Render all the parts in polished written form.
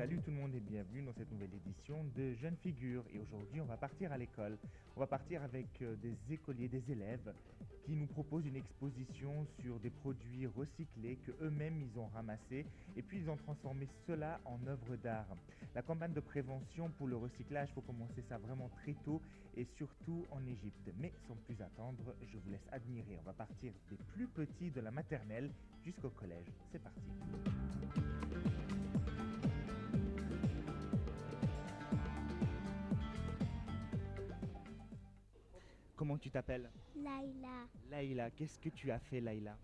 Salut tout le monde et bienvenue dans cette nouvelle édition de Jeunes Figures. Et aujourd'hui, on va partir à l'école. On va partir avec des écoliers, des élèves qui nous proposent une exposition sur des produits recyclés que eux-mêmes ils ont ramassés et puis ils ont transformé cela en œuvres d'art. La campagne de prévention pour le recyclage, il faut commencer ça vraiment très tôt et surtout en Égypte. Mais sans plus attendre, je vous laisse admirer. On va partir des plus petits de la maternelle jusqu'au collège. C'est parti. Comment tu t'appelles? Laïla, Laïla, qu'est-ce que tu as fait, Laïla?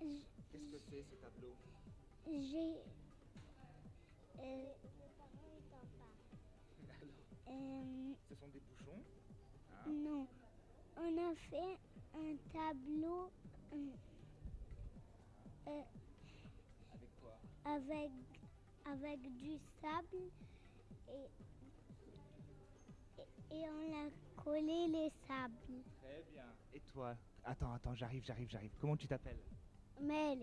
j- Qu'est-ce que c'est ce tableau? j'ai. Les parents ils t'en parlent. Ce sont des bouchons. Hein? Non, on a fait un tableau euh, Avec quoi? avec, avec du sable et, et on a collé les sables. Très bien. Et toi? Attends, j'arrive. Comment tu t'appelles? Mais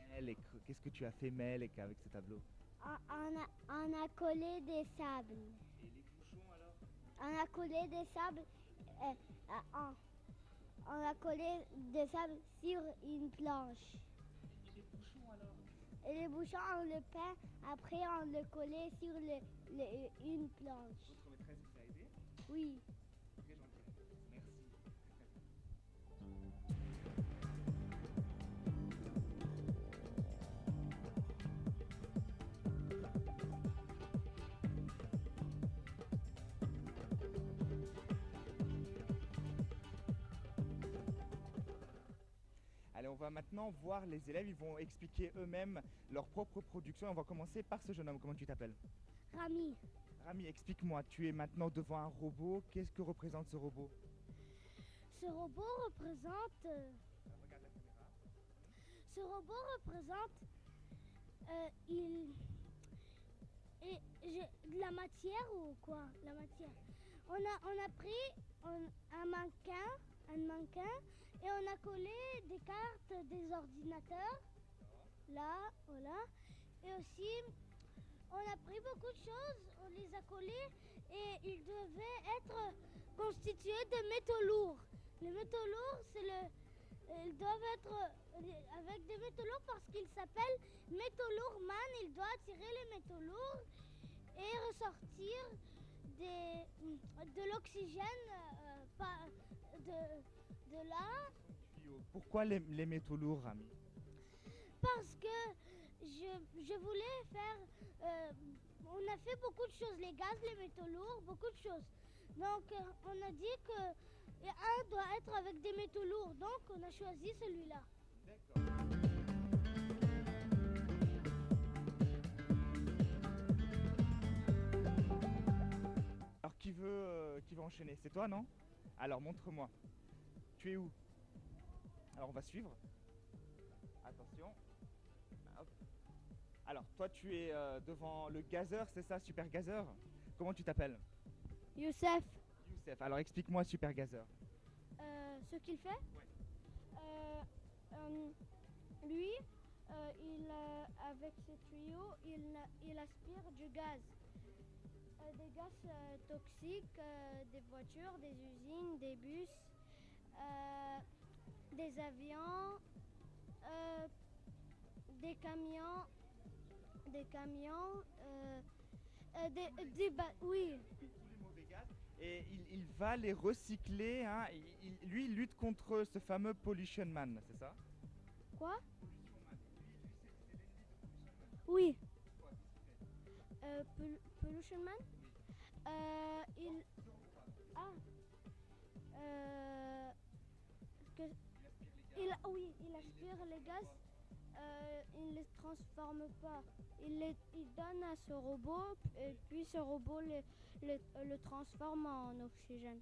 Melek, qu'est-ce que tu as fait, Melek, avec ce tableau? on a collé des sables. Et les bouchons alors? On a collé des sables. euh, on, on a collé des sables sur une planche. Et les bouchons alors? Et les bouchons, on le peint, après on le collait sur une planche. Votre maîtresse vous a aidé? Oui. Très gentil. Merci. Allez, on va maintenant voir les élèves. Ils vont expliquer eux-mêmes leur propre production. On va commencer par ce jeune homme. Comment tu t'appelles? Rami, Rami, explique-moi. Tu es maintenant devant un robot. Qu'est-ce que représente ce robot? ce robot représente. Regarde la caméra. Ce robot représente. Il. De la matière ou quoi? La matière. On a pris un mannequin et on a collé des cartes des ordinateurs. Là, voilà. Et aussi, on a pris beaucoup de choses, on les a collées et ils devaient être constitués de métaux lourds. Les métaux lourds, ils doivent être avec des métaux lourds parce qu'ils s'appellent métaux lourds man. Il doit attirer les métaux lourds et ressortir de l'oxygène de là. Pourquoi les métaux lourds, Rami? Parce que je voulais faire. On a fait beaucoup de choses, les gaz, les métaux lourds, beaucoup de choses. Donc on a dit que un doit être avec des métaux lourds. Donc on a choisi celui-là. D'accord. Alors qui veut enchaîner? C'est toi, non? Alors montre-moi. Tu es où? Alors on va suivre. Attention. Hop. Alors toi tu es devant le gazeur, c'est ça, Super Gazeur? Comment tu t'appelles? Youssef, Youssef. Alors explique-moi Super Gazeur. ce qu'il fait, Ouais. euh, euh, lui, avec ses tuyaux, il aspire du gaz. Des gaz toxiques, des voitures, des usines, des bus, des avions, euh, des camions, oui, Tous les mauvais gaz. Et il va les recycler, hein. Lui il lutte contre ce fameux Pollution Man, c'est ça? quoi? Pollution Man. Lui c'est l'ennemi de Pollution Man. Oui, Quoi, qu'est-ce qu'il fait? Pollution Man. Il, Ce robot, ah, euh, que, il aspire les gaz. oui, il aspire les gaz. Il ne les transforme pas. Il donne à ce robot et puis ce robot le transforme en oxygène.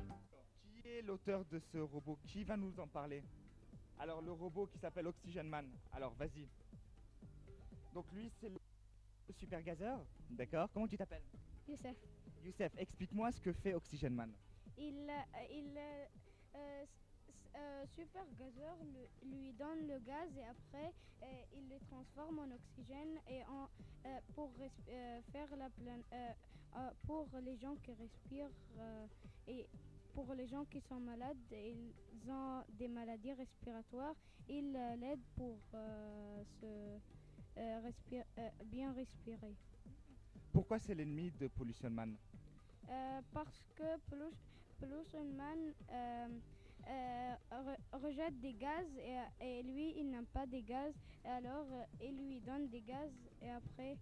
Alors, qui est l'auteur de ce robot? Qui va nous en parler? Alors le robot qui s'appelle Oxygen Man. Alors vas-y. Donc lui c'est le super gazeur. D'accord. Comment tu t'appelles? Youssef. Youssef, explique-moi ce que fait Oxygen Man. Il, il Super Gazeur lui donne le gaz et après il le transforme en oxygène et faire pour les gens qui respirent et pour les gens qui sont malades, ils ont des maladies respiratoires, il l'aide pour bien respirer. Pourquoi c'est l'ennemi de Pollution Man? Parce que Pollution Man rejette des gaz et lui il n'aime pas des gaz, et alors il lui donne des gaz et après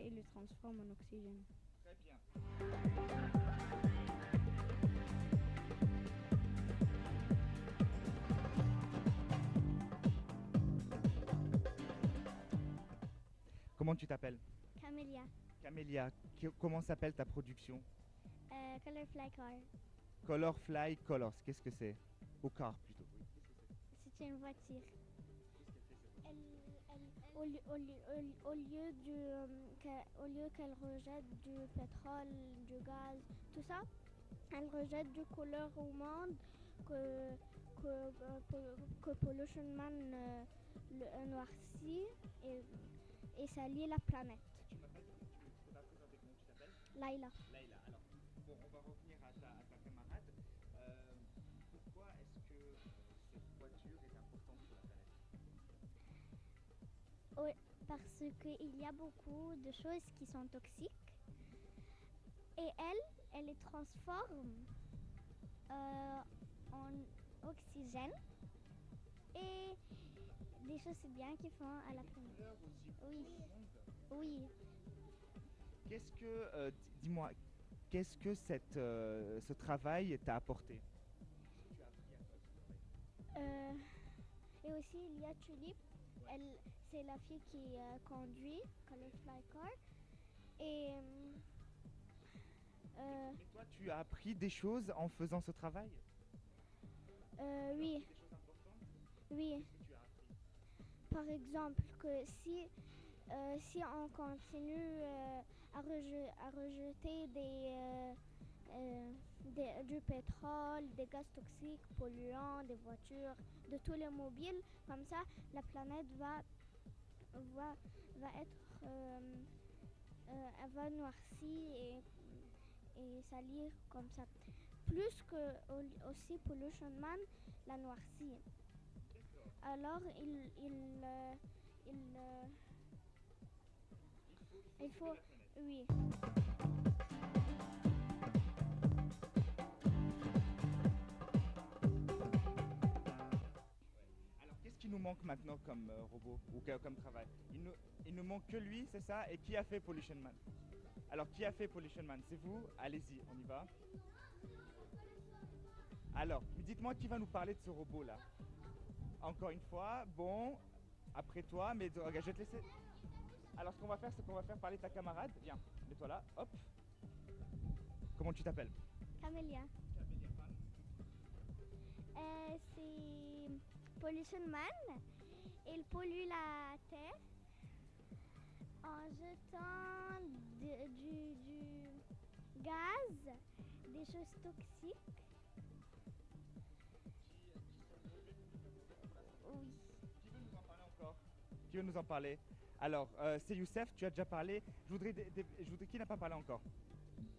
il le transforme en oxygène. Très bien. Comment tu t'appelles? Camélia. Camélia, comment s'appelle ta production? Color Fly Car. Color Fly Colors, qu'est-ce que c'est? Au car plutôt. Oui. Qu'est-ce que c'est? C'est une voiture. Qu'est-ce qu'elle fait, cette voiture? Au lieu qu'elle rejette du pétrole, du gaz, tout ça, elle rejette du couleur au monde que, que Pollution Man noircit et salit la planète. Tu m'as pas dit comment tu peux pas présenter comment tu t'appelles? Laila. Laïla. Alors, bon, on va revenir à ta camarade. Pourquoi est-ce que cette voiture est importante pour la planète? Oui, parce qu'il y a beaucoup de choses qui sont toxiques et elle les transforme en oxygène et des choses bien qu'ils font à la planète. Couleur aussi pour Oui. tout le monde. Oui. Qu'est-ce que, dis-moi, qu'est-ce que ce travail t'a apporté? Qu'est-ce que tu as appris à faire ce travail? Et aussi il y a Tulip, c'est la fille qui conduit Color Fly Car et Mais toi, tu as appris des choses en faisant ce travail? Tu as oui, appris des choses importantes? oui. Qu'est-ce que tu as appris? Par exemple que si on continue à rejeter du pétrole, des gaz toxiques, polluants, des voitures, de tous les mobiles, comme ça, la planète va être, elle va noircir et salir comme ça. Plus que aussi Pollution Man la noircit. Alors il faut, oui. Alors, qu'est-ce qui nous manque maintenant comme robot ou comme travail? Il nous manque que lui, c'est ça? Et qui a fait Pollution Man? Alors, qui a fait Pollution Man? C'est vous? Allez-y, on y va. Alors, dites-moi qui va nous parler de ce robot-là? Encore une fois, bon, après toi, mais regarde, je vais te laisser. Alors, ce qu'on va faire, c'est qu'on va faire parler ta camarade. Viens, mets-toi là, hop. Comment tu t'appelles? Camélia. Camélia Pan. C'est Pollution Man. Il pollue la terre en jetant du gaz, des choses toxiques. Oui. Qui veut nous en parler encore? Qui veut nous en parler? Alors, c'est Youssef, tu as déjà parlé. Je voudrais qui n'a pas parlé encore?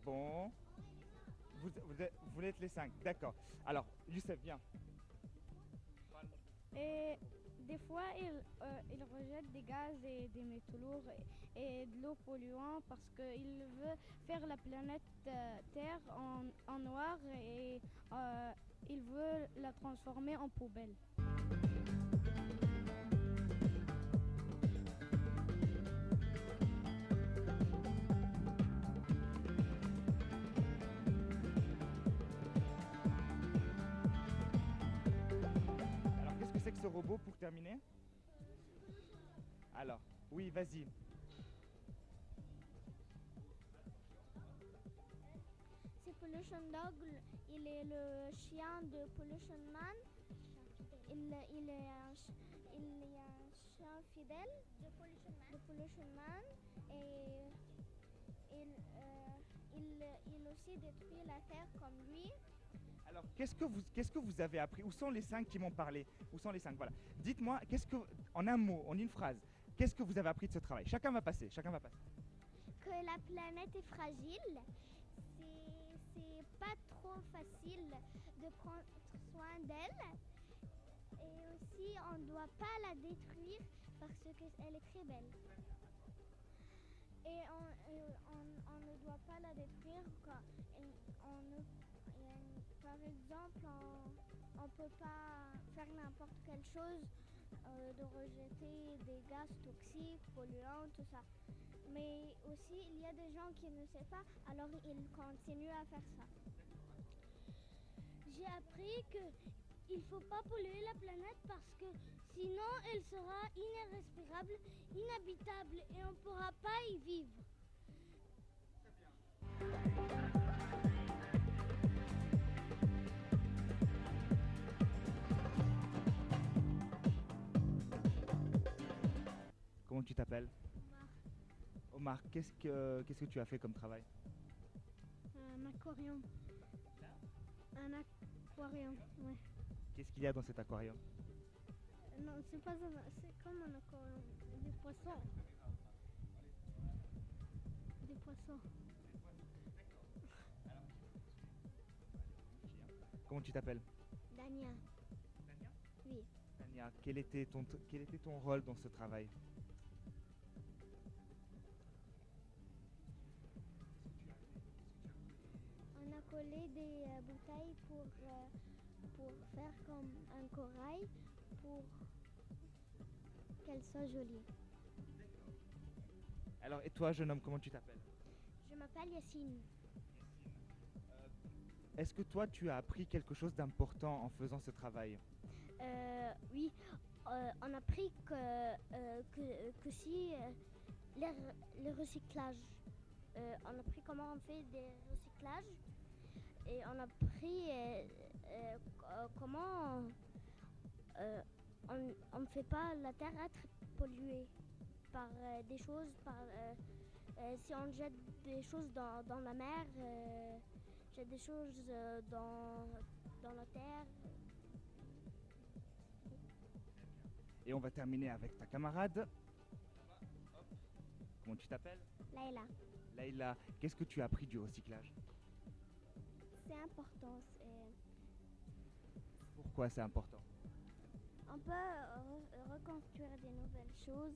Bon. Vous voulez être les 5, d'accord. Alors, Youssef, viens. Et des fois, il rejette des gaz et des métaux lourds et de l'eau polluante parce qu'il veut faire la planète Terre en noir et il veut la transformer en poubelle. Alors, qu'est-ce que c'est que ce robot pour terminer? Alors, oui, vas-y. C'est Pollution Dog, il est le chien de Pollution Man. Il est un chien fidèle de Pollution Man et il aussi détruit la terre comme lui. Alors, qu'est-ce que vous avez appris? Où sont les 5 qui m'ont parlé? Où sont les 5? Voilà. Dites-moi, en un mot, en une phrase, qu'est-ce que vous avez appris de ce travail? Chacun va passer, chacun va passer. Que la planète est fragile, c'est pas trop facile de prendre soin d'elle. Et aussi, on ne doit pas la détruire parce qu'elle est très belle. Et on ne doit pas la détruire quand par exemple, on ne peut pas faire n'importe quelle chose, de rejeter des gaz toxiques, polluants, tout ça. Mais aussi, il y a des gens qui ne savent pas, alors ils continuent à faire ça. J'ai appris qu'il ne faut pas polluer la planète parce que sinon elle sera irrespirable, inhabitable et on ne pourra pas y vivre. Comment tu t'appelles? Omar. Omar, qu'est-ce que tu as fait comme travail? Un aquarium. Un aquarium, ouais. Qu'est-ce qu'il y a dans cet aquarium? Non, c'est pas ça, c'est comme un aquarium. Des poissons. Des poissons. Comment tu t'appelles? Dania. Oui. Tania, quel était ton rôle dans ce travail? On a collé des bouteilles pour faire comme un corail pour qu'elle soit jolie. Alors, et toi, jeune homme, comment tu t'appelles? Je m'appelle Yacine. Est-ce que toi, tu as appris quelque chose d'important en faisant ce travail? Oui, on a appris que si le recyclage, on a appris comment on fait des recyclages et on a appris comment on ne fait pas la terre être polluée par des choses, si on jette des choses dans la mer, jette des choses dans la terre. Et on va terminer avec ta camarade. Comment tu t'appelles? Laïla. Laïla, qu'est-ce que tu as appris du recyclage? C'est important. Pourquoi c'est important? On peut reconstruire des nouvelles choses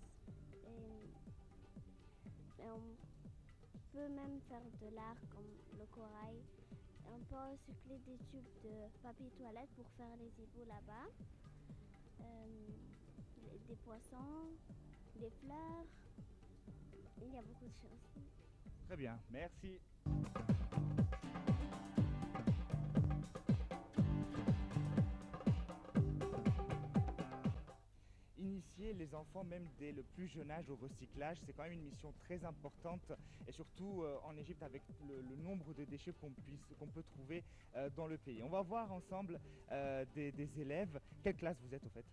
et on peut même faire de l'art comme le corail. Et on peut recycler des tubes de papier toilette pour faire les égouts là-bas. Des poissons, des fleurs. Il y a beaucoup de choses. Très bien, merci. Initier les enfants, même dès le plus jeune âge, au recyclage, c'est quand même une mission très importante, et surtout en Égypte avec le nombre de déchets qu'on peut trouver dans le pays. On va voir ensemble des élèves. Quelle classe vous êtes au fait?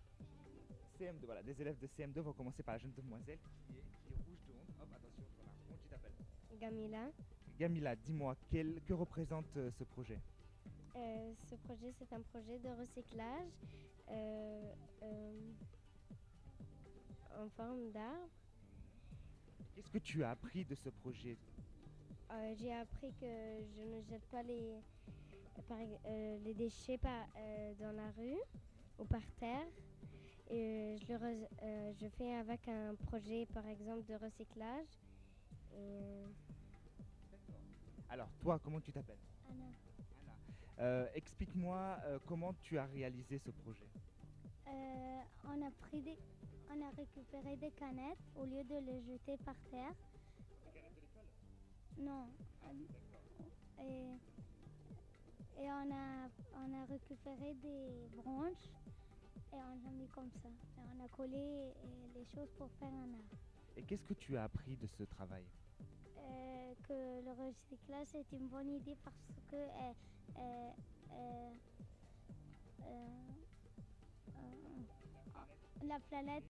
CM2, voilà, des élèves de CM2. On va commencer par la jeune demoiselle qui est rouge de honte. Hop, attention, voilà. Comment tu t'appelles? Gamila. Gamila, dis-moi, que représente ce projet? Ce projet, c'est un projet de recyclage en forme d'arbre. Qu'est-ce que tu as appris de ce projet? J'ai appris que je ne jette pas les déchets dans la rue ou par terre. Et je fais avec un projet, par exemple, de recyclage. Alors, toi, comment tu t'appelles? Anna. Anna. Explique-moi comment tu as réalisé ce projet. On a récupéré des canettes au lieu de les jeter par terre. Des canettes de l'école? Non. Et on a récupéré des branches et on a mis comme ça. Et on a collé les choses pour faire un arbre. Et qu'est-ce que tu as appris de ce travail? Que le recyclage c'est une bonne idée parce que la planète